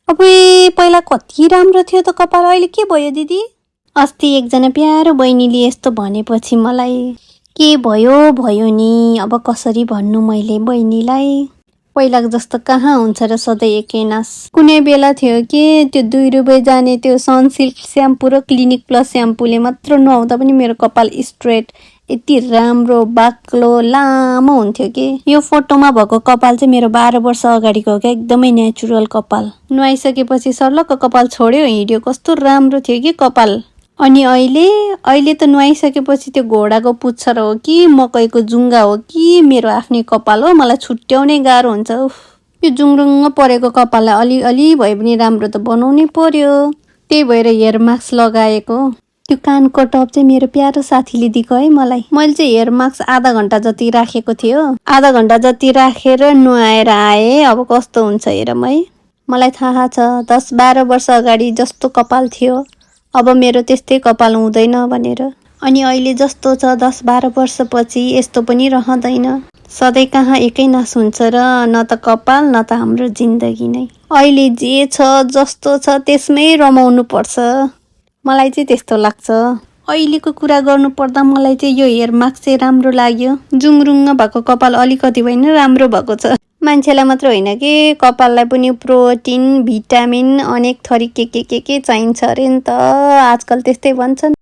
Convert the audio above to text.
अब पहिला कति राम्रो थियो त कपाल, अहिले के भयो दिदी? अस्ति एकजना प्यारो बहिनीले यस्तो भनेपछि मलाई के भयो भयो नि, अब कसरी भन्नु मैले बहिनीलाई। पहिलाको जस्तो कहाँ हुन्छ र सधैँ एकै नास। कुनै बेला थियो कि त्यो 2 रुपियाँ जाने त्यो सनसिल्क स्याम्पू र क्लिनिक प्लस स्याम्पूले मात्र नुहाउँदा पनि मेरो कपाल स्ट्रेट यति राम्रो बाक्लो लामो हुन्थ्यो कि। यो फोटोमा भएको कपाल चाहिँ मेरो 12 वर्ष अगाडिको हो क्या, एकदमै नेचुरल कपाल। नुहाइसकेपछि सर्लक्क कपाल छोड्यो हिँड्यो, कस्तो राम्रो थियो कि कपाल। अनि अहिले त नुहाइसकेपछि त्यो घोडाको पुच्छर हो कि मकैको जुङ्गा हो कि मेरो आफ्नै कपाल हो, मलाई छुट्याउनै गाह्रो हुन्छ। यो जुङरुङ्ग परेको कपाललाई अलि भए पनि राम्रो त बनाउनै पर्यो, त्यही भएर हेयर मास्क लगाएको। त्यो कानको टप चाहिँ मेरो प्यारो साथीले दिएको है मलाई। मैले चाहिँ हेयर मास्क आधा घन्टा जति राखेको थियो, आधा घन्टा जति राखेर नुहाएर आएँ। अब कस्तो हुन्छ हेरौँ है। मलाई थाहा छ 10-12 वर्ष अगाडि जस्तो कपाल थियो अब मेरो त्यस्तै कपाल हुँदैन भनेर। अनि अहिले जस्तो छ 10-12 वर्षपछि यस्तो पनि रहँदैन। सधैँ कहाँ एकै नास हुन्छ र, न त कपाल न त हाम्रो जिन्दगी नै। अहिले जे छ जस्तो छ त्यसमै रमाउनु पर्छ, मलाई चाहिँ त्यस्तो लाग्छ। अहिलेको कुरा गर्नु पर्दा मलाई चाहिँ यो हेयर मास्क चाहिँ राम्रो लाग्यो। जुङरुङ्ग भएको कपाल अलिकति भएन राम्रो भएको छ। मान्छेलाई मात्र होइन कि कपाललाई पनि प्रोटिन भिटामिन अनेक थरी के चाहिन्छ अरे नि त, आजकल त्यस्तै भन्छन्।